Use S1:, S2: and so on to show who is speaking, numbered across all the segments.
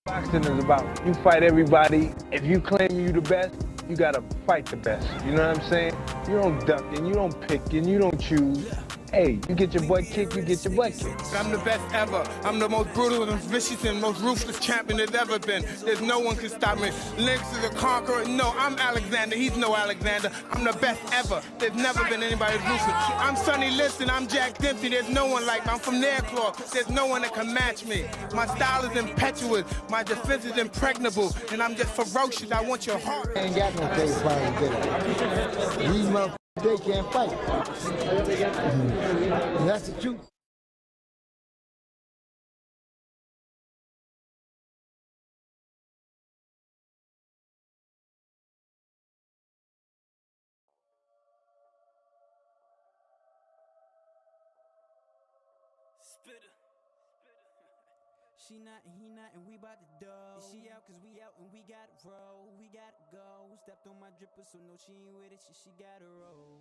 S1: Boxing is about you fight everybody. If you claim you the best, you gotta fight the best. You know what I'm saying? You don't duck and you don't pick and you don't choose. Hey, you get your butt kicked, you get your butt kicked.
S2: I'm the best ever. I'm the most brutal and vicious and most ruthless champion there's ever been. There's no one can stop me. Lynx is a conqueror. No, I'm Alexander. He's no Alexander. I'm the best ever. There's never been anybody ruthless. I'm Sonny Liston. I'm Jack Dempsey. There's no one like me. I'm from Nairclaw. There's no one that can match me. My style is impetuous. My defense is impregnable. And I'm just ferocious. I want your heart.
S3: I ain't got no favorite fighters there. These motherfuckers, they can't fight. And that's the truth.
S4: She not and he not and we bout to dough. She out cause we out and we gotta roll. We gotta go. Stepped on my dripper so no she ain't with it. She gotta roll.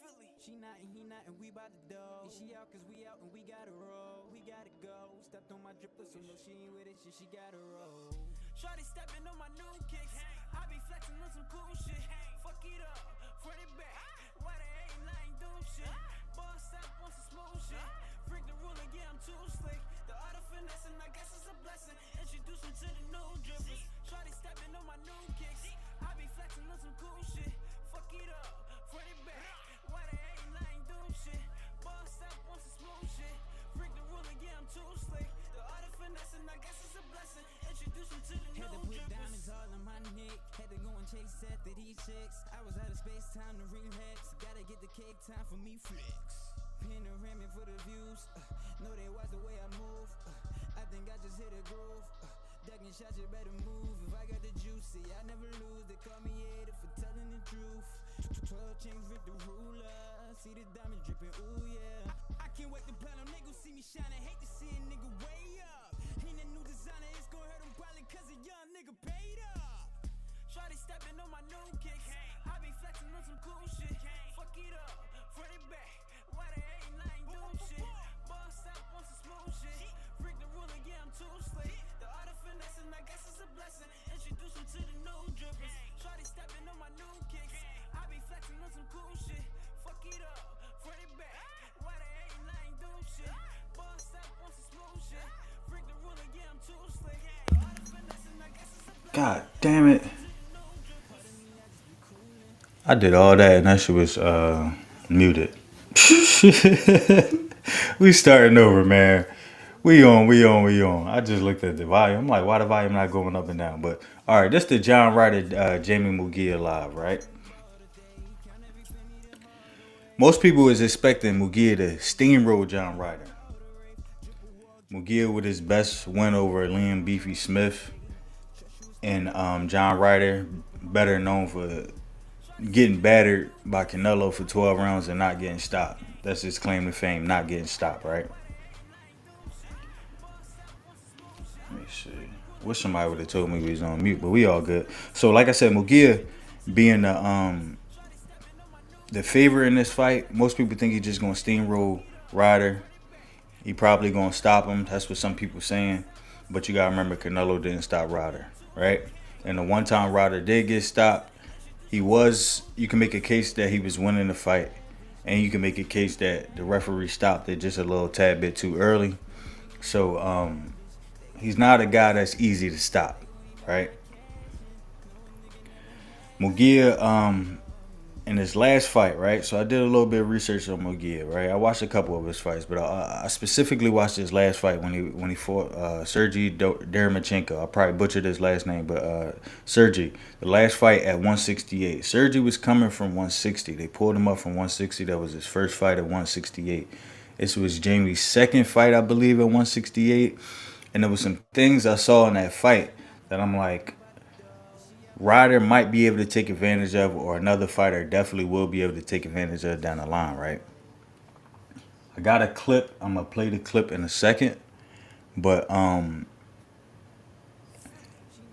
S4: Philly. She not and he not and we bout to dough. She out cause we out and we gotta roll. We gotta go. Stepped on my dripper so no she ain't with it. She gotta roll. Shorty stepping on my new kicks. I be flexing on some cool shit. Fuck it up, front it back. Why they ain't lying, do shit? Boss up on some smooth shit. Freak the ruler, yeah, I'm too slick. The art of finessing, I guess it's a blessing. Introduce me to the new drippers. Shorty stepping on my new kicks. I be flexing on some cool shit. Fuck it up, front it back. Why they ain't lying, do shit? Boss up on some smooth shit. Freak the ruler, yeah, I'm too slick. The art of finessing, I guess it's a blessing. Introduce me to the new drippers. Had to put diamonds all on my neck. Had to go and chase after these chicks. I was out of space, time to relax. Gotta get the cake, time for me flex. Panoramic for the views. Know they watch the way I move. I think I just hit a groove. Ducking shots, you better move. If I got the juice, see, I never lose. They call me hater for telling the truth. 12 chains with the ruler. See the diamond dripping, ooh yeah. I can't wait to plan on niggas see me shine. I hate to see a nigga way up. Ain't a new designer, it's gon' hurt him probably cause a young nigga paid up. Shorty stepping on my new kicks. I be flexing on some cool shit. Fuck it up, front it back. Why they ain't lying, do shit? Boss up on some smooth shit. Freak the ruler, yeah, I'm too slick. The art of finessing, I guess it's a blessing. Introduce me to the new drippers. Shorty stepping on my new kicks. I be flexing on some cool shit. Fuck it up, front it back. Why they ain't lying, do shit? Boss up on some smooth shit. Freak the ruler, yeah, I'm too slick. The art of finessing, I guess it's a blessing.
S5: God damn it. I did all that and that shit was muted. We starting over, man. We on. I just looked at the volume. I'm like, why the volume not going up and down? But all right, this the John Ryder, Jamie Munguia live, right? Most people was expecting Munguia to steamroll John Ryder. Munguia with his best win over Liam Beefy Smith, and John Ryder, better known for getting battered by Canelo for 12 rounds and not getting stopped. That's his claim to fame, not getting stopped, right? Let me see. Wish somebody would have told me we was on mute, but we all good. So like I said, Munguia being the favorite in this fight, most people think he's just gonna steamroll Ryder. He probably gonna stop him. That's what some people saying. But you gotta remember, Canelo didn't stop Ryder, right? And the one time Ryder did get stopped, you can make a case that he was winning the fight, and you can make a case that the referee stopped it just a little tad bit too early. So he's not a guy that's easy to stop, right? Munguia, in his last fight, right? So I did a little bit of research on Munguia, right? I watched a couple of his fights, but I specifically watched his last fight when he fought Sergey Deremchenko. I probably butchered his last name, but Sergey, the last fight at 168. Sergey was coming from 160. They pulled him up from 160. That was his first fight at 168. This was Jamie's second fight, I believe, at 168. And there was some things I saw in that fight that I'm like, Ryder might be able to take advantage of, or another fighter definitely will be able to take advantage of down the line, right? I got a clip. I'm going to play the clip in a second. But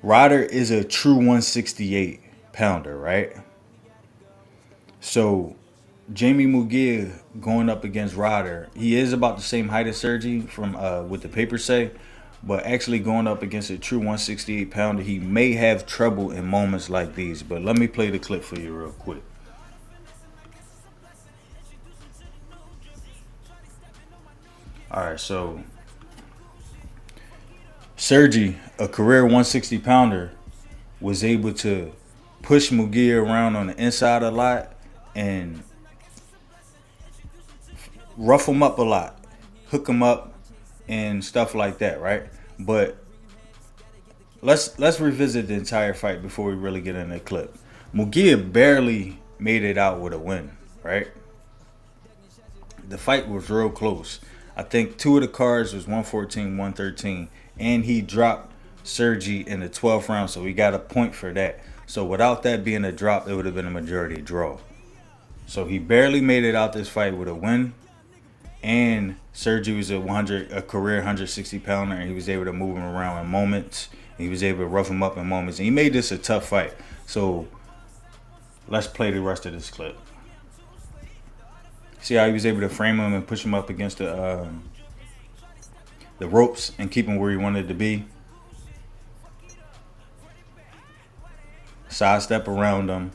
S5: Ryder is a true 168 pounder, right? So Jamie Munguia going up against Ryder, he is about the same height as Sergi from what the papers say, but actually going up against a true 168 pounder, he may have trouble in moments like these. But let me play the clip for you real quick. All right, so Sergi, a career 160 pounder, was able to push Munguia around on the inside a lot and rough him up a lot, hook him up, and stuff like that, right? But let's revisit the entire fight before we really get in the clip. Munguia barely made it out with a win, right? The fight was real close. I think 2 of the cards was 114, 113, and he dropped Sergi in the 12th round, so we got a point for that. So without that being a drop, it would have been a majority draw. So he barely made it out this fight with a win. And Sergi was a career 160 pounder, and he was able to move him around in moments. He was able to rough him up in moments, and he made this a tough fight. So let's play the rest of this clip. See how he was able to frame him and push him up against the ropes and keep him where he wanted to be. Sidestep around him.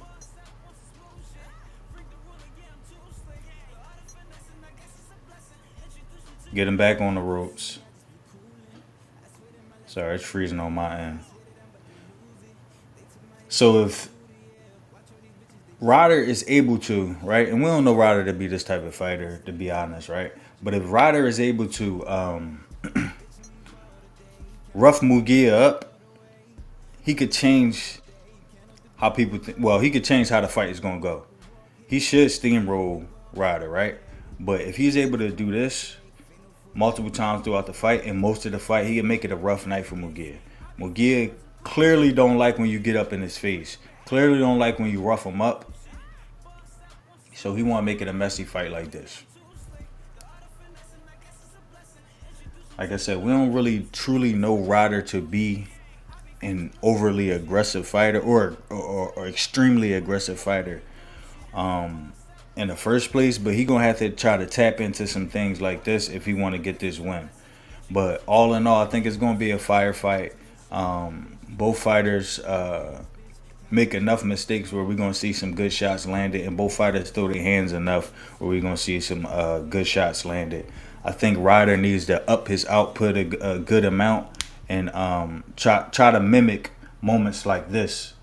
S5: Get him back on the ropes. Sorry, it's freezing on my end. So if Ryder is able to, right, and we don't know Ryder to be this type of fighter, to be honest, right? But if Ryder is able to rough Munguia up, he could change how people think. Well, he could change how the fight is going to go. He should steamroll Ryder, right? But if he's able to do this multiple times throughout the fight, and most of the fight, he can make it a rough night for Munguia. Munguia clearly don't like when you get up in his face. Clearly don't like when you rough him up. So he want to make it a messy fight like this. Like I said, we don't really truly know Ryder to be an overly aggressive fighter or extremely aggressive fighter in the first place, but he gonna have to try to tap into some things like this if he want to get this win. But all in all, I think it's gonna be a firefight. Both fighters make enough mistakes where we're gonna see some good shots landed, and both fighters throw their hands enough where we're gonna see some good shots landed. I think Ryder needs to up his output a good amount and try to mimic moments like this.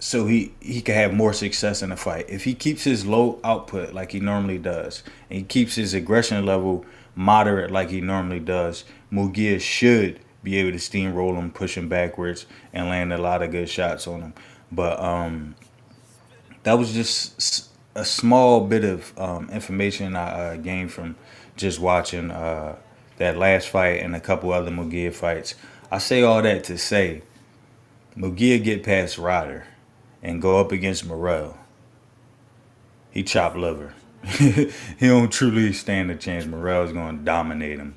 S5: So he can have more success in the fight. If he keeps his low output like he normally does, and he keeps his aggression level moderate like he normally does, Munguia should be able to steamroll him, push him backwards, and land a lot of good shots on him. But that was just a small bit of information I gained from just watching that last fight and a couple other Munguia fights. I say all that to say, Munguia get past Ryder and go up against Morrell. He chop liver. He don't truly stand a chance. Morrell is going to dominate him.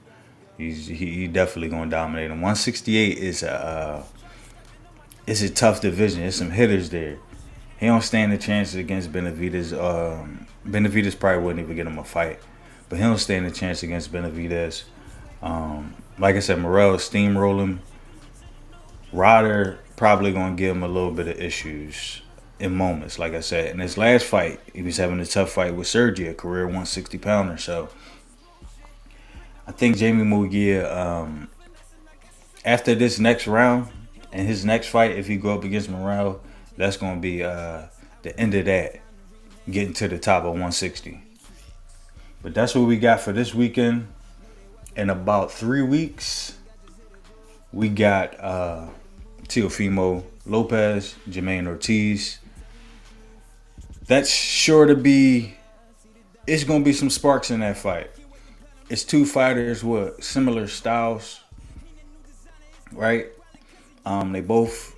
S5: He definitely going to dominate him. 168 is a tough division. There's some hitters there. He don't stand a chance against Benavidez. Benavidez probably wouldn't even get him a fight, but he don't stand a chance against Benavidez. Like I said, Morrell is steamrolling. Ryder probably going to give him a little bit of issues in moments, like I said. In his last fight, he was having a tough fight with Sergi, a career 160 pounder. So I think Jamie Munguia, after this next round and his next fight, if he go up against Morrell, that's going to be the end of that, getting to the top of 160. But that's what we got for this weekend. In about 3 weeks, we got Teofimo Lopez, Jamaine Ortiz. That's sure to be, it's going to be some sparks in that fight. It's two fighters with similar styles, right? They both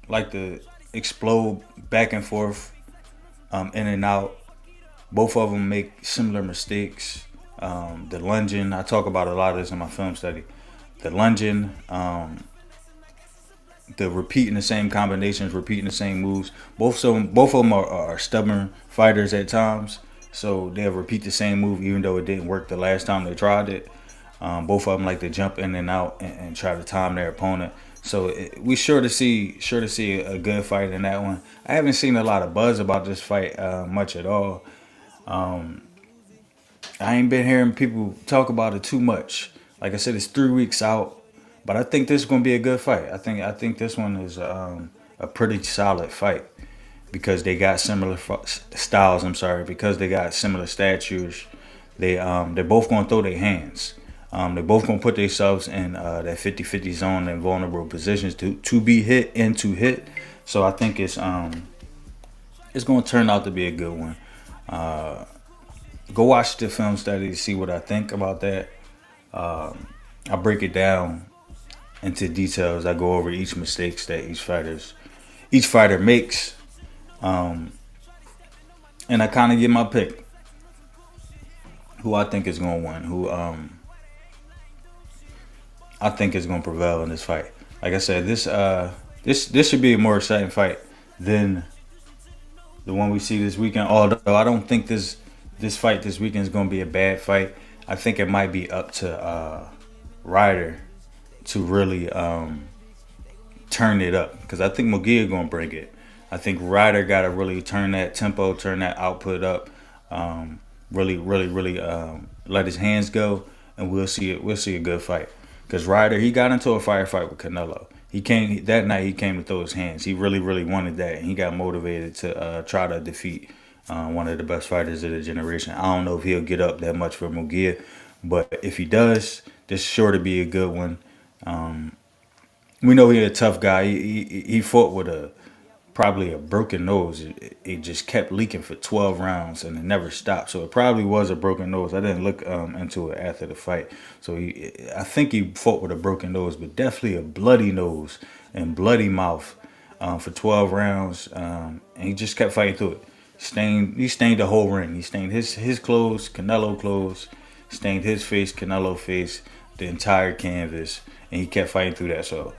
S5: like to explode back and forth, in and out. Both of them make similar mistakes. The lunging, I talk about a lot of this in my film study. The lunging, the repeating the same combinations, repeating the same moves. Both of them are stubborn fighters at times, so they'll repeat the same move even though it didn't work the last time they tried it. Both of them like to jump in and out and try to time their opponent. So we sure to see a good fight in that one. I haven't seen a lot of buzz about this fight much at all. I ain't been hearing people talk about it too much. Like I said, it's 3 weeks out, but I think this is gonna be a good fight. I think this one is a pretty solid fight because they got similar styles. Because they got similar statures. They're both gonna throw their hands. They're both gonna put themselves in that 50-50 zone and vulnerable positions to be hit and to hit. So I think it's gonna turn out to be a good one. Go watch the film study to see what I think about that. I break it down into details. I go over each mistakes that each fighter makes, and I kind of get my pick. Who I think is gonna win? Who I think is gonna prevail in this fight. Like I said, this should be a more exciting fight than the one we see this weekend. Although I don't think this fight this weekend is gonna be a bad fight. I think it might be up to Ryder to really turn it up, because I think Munguia gonna bring it. I think Ryder gotta really turn that tempo, turn that output up, really let his hands go, and we'll see a good fight. Because Ryder, he got into a firefight with Canelo. That night he came to throw his hands. He really wanted that, and he got motivated to try to defeat one of the best fighters of the generation. I don't know if he'll get up that much for Munguia, but if he does, this is sure to be a good one. We know he's a tough guy. He fought with probably a broken nose. It just kept leaking for 12 rounds and it never stopped. So it probably was a broken nose. I didn't look into it after the fight. So I think he fought with a broken nose, but definitely a bloody nose and bloody mouth for 12 rounds. And he just kept fighting through it. He stained the whole ring. He stained his clothes, Canelo clothes, stained his face, Canelo face, the entire canvas, and he kept fighting through that. So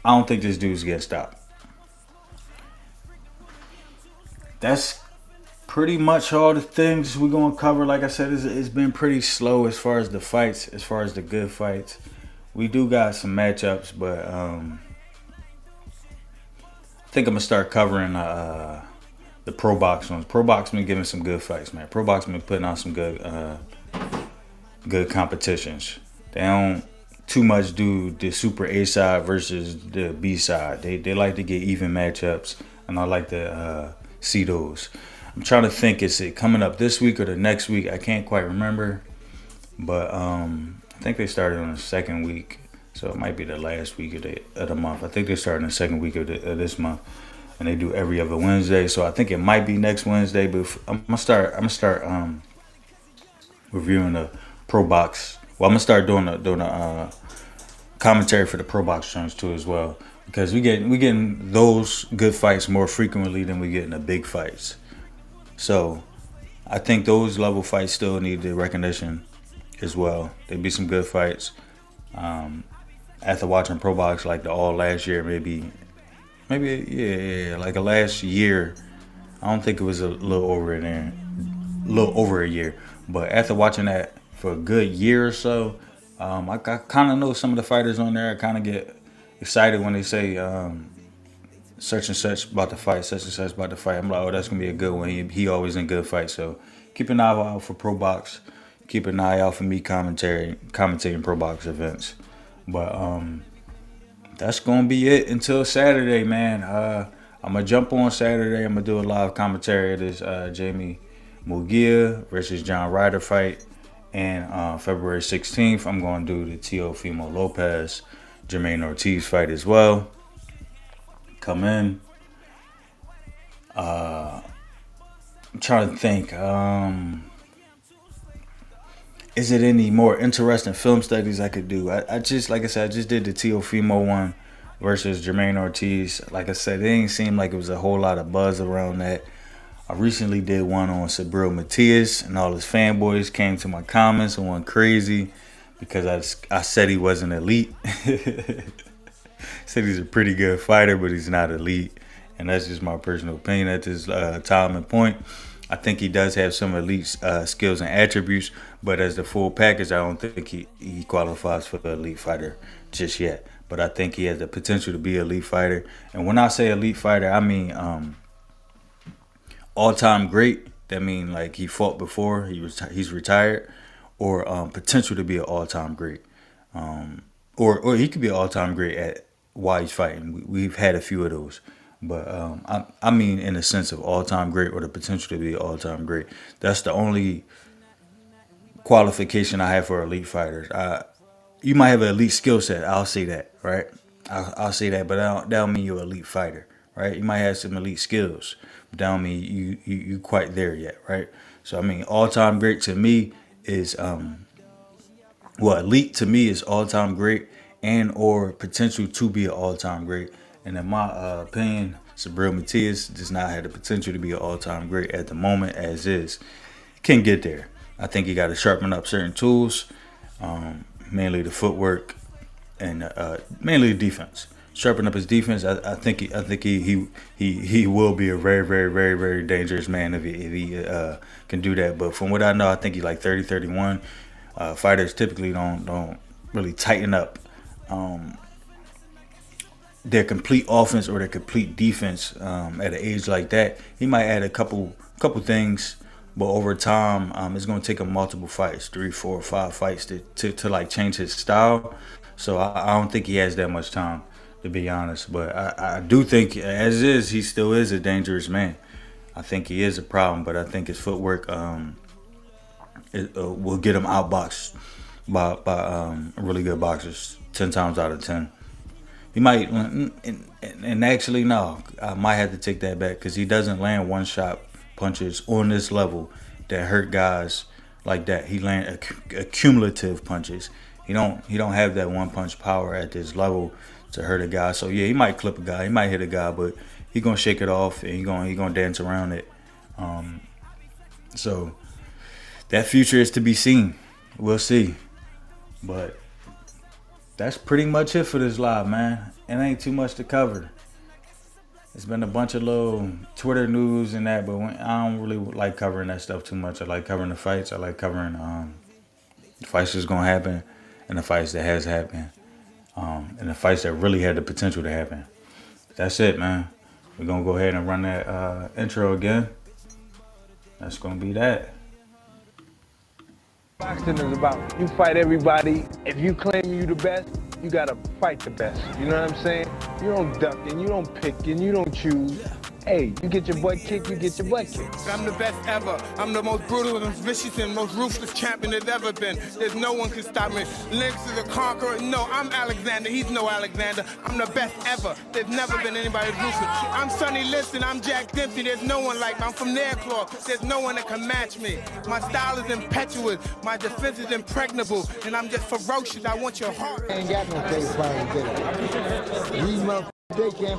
S5: I don't think this dude's getting stopped. That's pretty much all the things we're going to cover. Like I said, it's been pretty slow as far as the fights, as far as the good fights. We do got some matchups, but I think I'm going to start covering the Pro Box ones. Pro Box been giving some good fights, man. Pro Box been putting out some good competitions. They don't too much do the Super A side versus the B side. They like to get even matchups, and I like to see those. I'm trying to think, is it coming up this week or the next week? I can't quite remember, but I think they started on the second week, so it might be the last week of the month. I think they started in the second week of this month, and they do every other Wednesday. So I think it might be next Wednesday. But I'm gonna start reviewing the Pro Box. Well, I'm gonna start doing the commentary for the Pro Box terms too as well. Because we getting those good fights more frequently than we getting the big fights. So I think those level fights still need the recognition as well. There'd be some good fights. After watching Pro Box like the all last year, maybe like a last year. I don't think it was a little over a year. But after watching that for a good year or so, I kind of know some of the fighters on there. I kind of get excited when they say such and such about the fight, such and such about the fight. I'm like, oh, that's gonna be a good one. He always in good fights. So keep an eye out for Pro Box. Keep an eye out for me commentating Pro Box events. But that's gonna be it until Saturday, man. I'm gonna jump on Saturday. I'm gonna do a live commentary of this Jamie Munguia versus John Ryder fight, and February 16th, I'm gonna do the Teofimo Lopez Jamaine Ortiz fight as well. Come in. I'm trying to think. Is it any more interesting film studies I could do? I just, like I said, I just did the Teofimo one versus Jamaine Ortiz. Like I said, it didn't seem like it was a whole lot of buzz around that. I recently did one on Sabril Matias, and all his fanboys came to my comments and went crazy because I said he wasn't elite. said he's a pretty good fighter, but he's not elite. And that's just my personal opinion at this time and point. I think he does have some elite skills and attributes, but as the full package, I don't think he qualifies for the elite fighter just yet. But I think he has the potential to be an elite fighter. And when I say elite fighter, I mean all-time great. That means like he fought before, he's retired, or potential to be an all-time great. Or he could be an all-time great at while he's fighting. We've had a few of those. But I mean in the sense of all-time great or the potential to be all-time great. That's the only qualification I have for elite fighters. You might have an elite skill set. I'll say that, right? I'll say that, but that don't mean you're an elite fighter, right? You might have some elite skills, but that don't mean you quite there yet, right? So I mean, all-time great to me is elite to me is all-time great and or potential to be an all-time great. And in my opinion, Sabril Matias does not have the potential to be an all-time great at the moment as is. Can get there. I think he got to sharpen up certain tools, mainly the footwork and mainly the defense. Sharpen up his defense. I think he will be a very, very, very, very dangerous man if he can do that. But from what I know, I think he's like 30, 31. Fighters typically don't really tighten up their complete offense or their complete defense at an age like that. He might add a couple things, but over time, it's going to take him multiple fights, 3, 4, 5 fights to like change his style. So I don't think he has that much time, to be honest. But I do think, as is, he still is a dangerous man. I think he is a problem, but I think his footwork will get him outboxed by really good boxers 10 times out of 10. He might, and actually no, I might have to take that back because he doesn't land one-shot punches on this level that hurt guys like that. He land accumulative punches. He don't have that one-punch power at this level to hurt a guy. So yeah, he might clip a guy, he might hit a guy, but he gonna shake it off and he gonna dance around it. So that future is to be seen. We'll see, but that's pretty much it for this live, man. It ain't too much to cover. It's been a bunch of little Twitter news and that, but I don't really like covering that stuff too much. I like covering the fights. I like covering the fights that's going to happen and the fights that has happened and the fights that really had the potential to happen. That's it, man. We're going to go ahead and run that intro again. That's going to be that.
S1: Boxing is about you fight everybody. If you claim you the best, you gotta fight the best. You know what I'm saying? You don't duck and you don't pick and you don't choose. Hey, you get your butt kicked, you get your butt kicked.
S2: I'm the best ever. I'm the most brutal and vicious and most ruthless champion there's ever been. There's no one can stop me. Lynx is a conqueror. No, I'm Alexander. He's no Alexander. I'm the best ever. There's never been anybody ruthless. I'm Sonny Liston. I'm Jack Dempsey. There's no one like me. I'm from Nairclaw. There's no one that can match me. My style is impetuous. My defense is impregnable. And I'm just ferocious. I want your heart.
S3: Ain't got no favorite fighter, did I? These motherfuckers, they can't